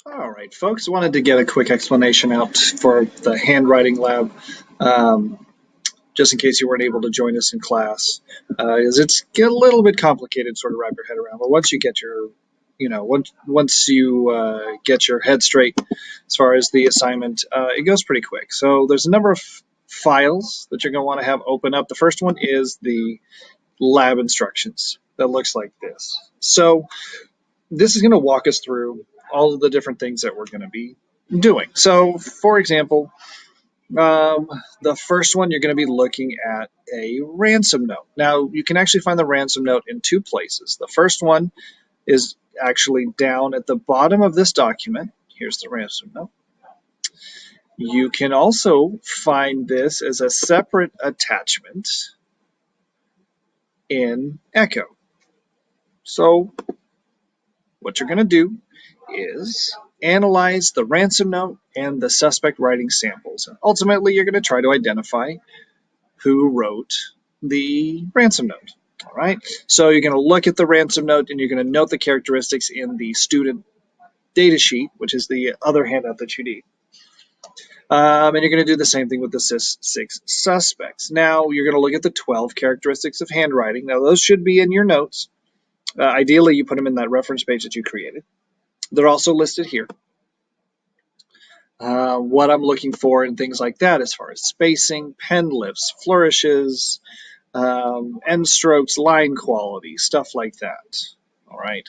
All right, folks, wanted to get a quick explanation out for the Handwriting Lab, um, just in case you weren't able to join us in class, because it's get a little bit complicated to sort of wrap your head around. But once you get your, once you get your head straight as far as the assignment, it goes pretty quick. So there's a number of files that you're going to want to have open up. The first one is the lab instructions that looks like this. So this is going to walk us through all of the different things that we're going to be doing. So, for example, the first one you're going to be looking at a ransom note. Now, you can actually find the ransom note in two places. The first one is actually down at the bottom of this document. Here's the ransom note. You can also find this as a separate attachment in Echo. So, what you're going to do is analyze the ransom note and the suspect writing samples. And ultimately, you're going to try to identify who wrote the ransom note. All right. So you're going to look at the ransom note and you're going to note the characteristics in the student data sheet, which is the other handout that you need. And you're going to do the same thing with the six suspects. Now you're going to look at the 12 characteristics of handwriting. Now those should be in your notes. Ideally, you put them in that reference page that you created. They're also listed here. What I'm looking for and things like that as far as spacing, pen lifts, flourishes, end strokes, line quality, stuff like that. All right.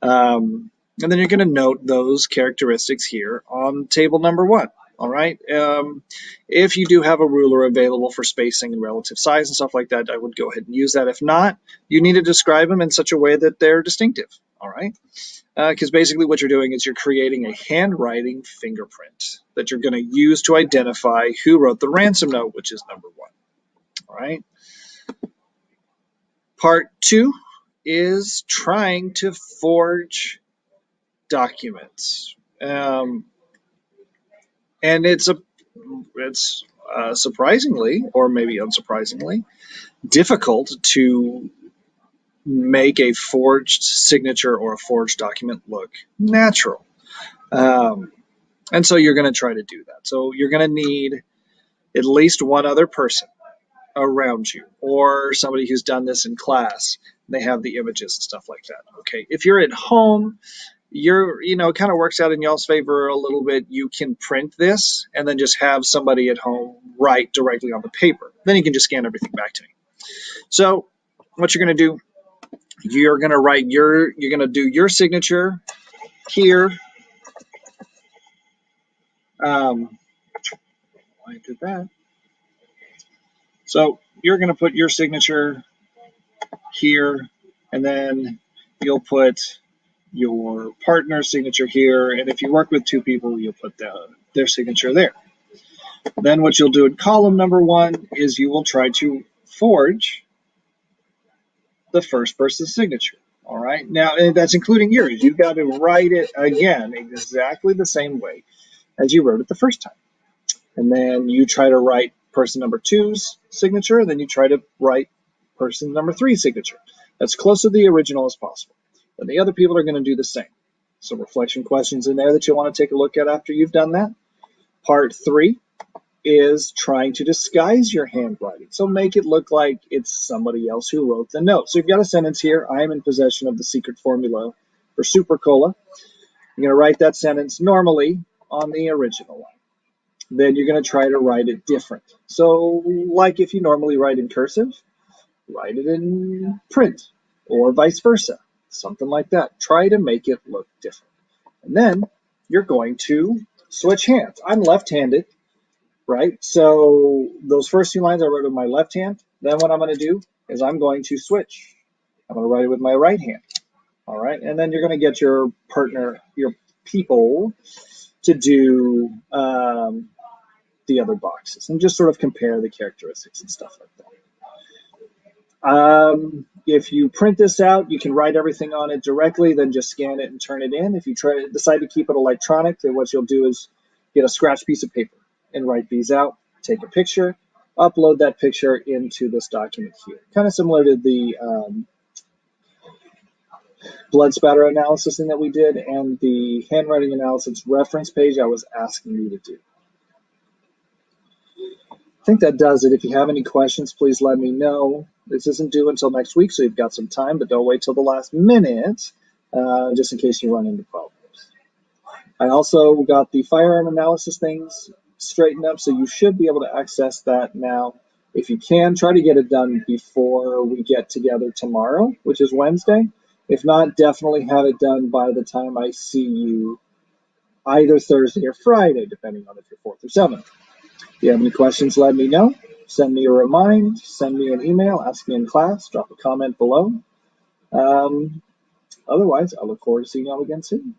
And then you're going to note those characteristics here on table number 1. All right. If you do have a ruler available for spacing and relative size and stuff like that, I would go ahead and use that. If not, you need to describe them in such a way that they're distinctive. All right. Because basically what you're doing is you're creating a handwriting fingerprint that you're going to use to identify who wrote the ransom note, which is number 1. All right. Part 2 is trying to forge documents. And it's surprisingly, or maybe unsurprisingly, difficult to make a forged signature or a forged document look natural. And so you're going to try to do that. So you're going to need at least one other person around you or somebody who's done this in class. They have the images and stuff like that. Okay. If you're at home, it kind of works out in y'all's favor a little bit. You can print this and then just have somebody at home write directly on the paper. Then you can just scan everything back to me. So what you're going to do, you're going to do your signature here. I did that. So you're going to put your signature here, and then you'll put your partner's signature here, and if you work with 2 people, you'll put their signature there. Then what you'll do in column number 1 is you will try to forge the first person's signature. All right. Now, that's including yours. You've got to write it again exactly the same way as you wrote it the first time. And then you try to write person number 2's signature, and then you try to write person number 3's signature. As close to the original as possible. And the other people are going to do the same. Some reflection questions in there that you want to take a look at after you've done that. Part 3 is trying to disguise your handwriting. So make it look like it's somebody else who wrote the note. So you've got a sentence here. I am in possession of the secret formula for Super Cola. You're going to write that sentence normally on the original one. Then you're going to try to write it different. So like if you normally write in cursive, write it in print or vice versa. Something like that. Try to make it look different. And then you're going to switch hands. I'm left-handed, right? So those first 2 lines I wrote with my left hand. Then what I'm going to do is I'm going to switch. I'm going to write it with my right hand. All right. And then you're going to get your partner, your people, to do the other boxes and just sort of compare the characteristics and stuff like that. If you print this out, you can write everything on it directly, then just scan it and turn it in. If you decide to keep it electronic, then what you'll do is get a scratch piece of paper and write these out, take a picture, upload that picture into this document here. Kind of similar to the blood spatter analysis thing that we did, and the handwriting analysis reference page I was asking you to do. I think that does it. If you have any questions, please let me know. This isn't due until next week, so you've got some time, but don't wait till the last minute, just in case you run into problems. I also got the firearm analysis things straightened up, so you should be able to access that now. If you can, try to get it done before we get together tomorrow, which is Wednesday. If not, definitely have it done by the time I see you either Thursday or Friday, depending on if you're 4th or 7th. If you have any questions, let me know. Send me a remind, send me an email, ask me in class, drop a comment below. Otherwise, I look forward to seeing you all again soon.